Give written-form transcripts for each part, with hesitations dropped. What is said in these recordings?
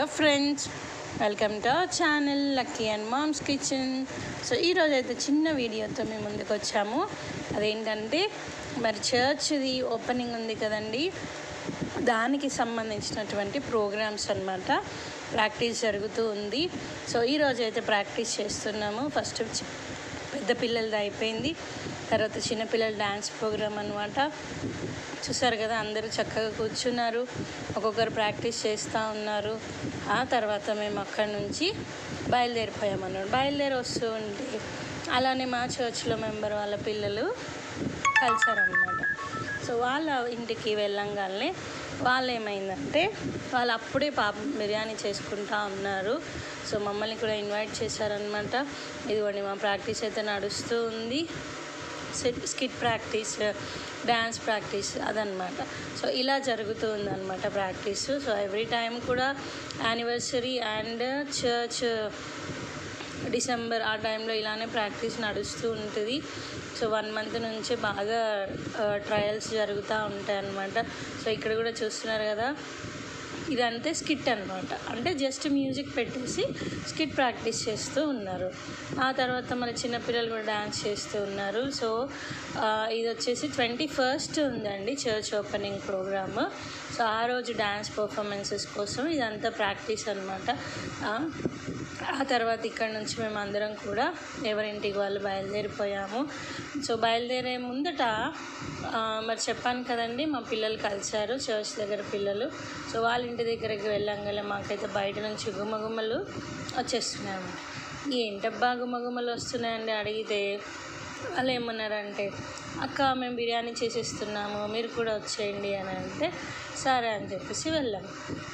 Hello friends, welcome to our channel Lucky and Mom's Kitchen. So ఈరోజు అయితే చిన్న వీడియోతో మేము ముందుకు వచ్చాము. అదేంటంటే మరి చర్చ్ది ఓపెనింగ్ ఉంది కదండి, దానికి సంబంధించినటువంటి ప్రోగ్రామ్స్ అన్నమాట. ప్రాక్టీస్ జరుగుతూ ఉంది. సో ఈరోజు అయితే ప్రాక్టీస్ చేస్తున్నాము. ఫస్ట్ పెద్ద పిల్లలది అయిపోయింది, తర్వాత చిన్నపిల్లల డ్యాన్స్ ప్రోగ్రామ్ అనమాట. చూసారు కదా, అందరూ చక్కగా కూర్చున్నారు, ఒక్కొక్కరు ప్రాక్టీస్ చేస్తూ ఉన్నారు. ఆ తర్వాత మేము అక్కడి నుంచి బయలుదేరిపోయామన్నాడు. బయలుదేరి వస్తూ ఉంటే అలానే మా చర్చ్లో మెంబర్ వాళ్ళ పిల్లలు కలిసారనమాట. సో వాళ్ళ ఇంటికి వెళ్ళంగానే వాళ్ళు ఏమైందంటే వాళ్ళు అప్పుడే పాపం బిర్యానీ చేసుకుంటూ ఉన్నారు. సో మమ్మల్ని కూడా ఇన్వైట్ చేశారనమాట. ఇదిగోండి మా ప్రాక్టీస్ అయితే నడుస్తూ ఉంది. స్కిట్ ప్రాక్టీస్, డ్యాన్స్ ప్రాక్టీస్ అదనమాట. సో ఇలా జరుగుతూ ఉందన్నమాట ప్రాక్టీస్. సో ఎవ్రీ టైం కూడా యానివర్సరీ అండ్ చర్చ్ డిసెంబర్ ఆ టైంలో ఇలానే ప్రాక్టీస్ నడుస్తూ ఉంటుంది. సో 1 month నుంచి బాగా ట్రయల్స్ జరుగుతూ ఉంటాయి అన్నమాట. సో ఇక్కడ కూడా చూస్తున్నారు కదా, ఇదంతే స్కిట్ అనమాట. అంటే జస్ట్ మ్యూజిక్ పెట్టేసి స్కిట్ ప్రాక్టీస్ చేస్తూ ఉన్నారు. ఆ తర్వాత మన చిన్నపిల్లలు కూడా డ్యాన్స్ చేస్తూ ఉన్నారు. సో ఇది వచ్చేసి 21st ఉందండి చర్చ్ ఓపెనింగ్ ప్రోగ్రామ్. సో ఆ రోజు డ్యాన్స్ పర్ఫార్మెన్సెస్ కోసం ఇదంతా ప్రాక్టీస్ అనమాట. ఆ తర్వాత ఇక్కడ నుంచి మేము అందరం కూడా ఎవరింటికి వాళ్ళు బయలుదేరిపోయాము. సో బయలుదేరే ముందట మరి చెప్పాను కదండి, మా పిల్లలు కలిశారు, చర్చ్ దగ్గర పిల్లలు. సో వాళ్ళ ఇంటి దగ్గరికి వెళ్ళంగానే మాకైతే బయట నుంచి గుమ్మగుమ్మలు వచ్చేస్తున్నాము. ఏంటబ్బా గుమ్మగుమ్మలు వస్తున్నాయండి అడిగితే వాళ్ళు ఏమన్నారంటే, అక్క మేము బిర్యానీ చేసేస్తున్నాము, మీరు కూడా వచ్చేయండి అని అంటే సరే అని చెప్పేసి వెళ్ళాము.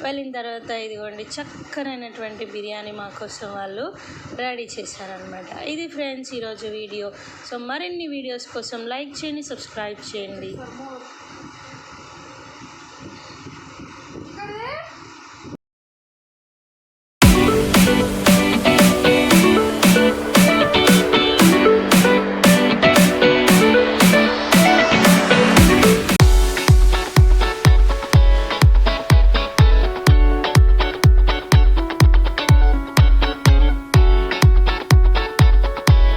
వెళ్ళిన తర్వాత ఇదిగోండి చక్కనైనటువంటి బిర్యానీ మా కోసం వాళ్ళు రెడీ చేశారనమాట. ఇది ఫ్రెండ్స్ ఈరోజు వీడియో. సో మరిన్ని వీడియోస్ కోసం లైక్ చేయండి, సబ్స్క్రైబ్ చేయండి.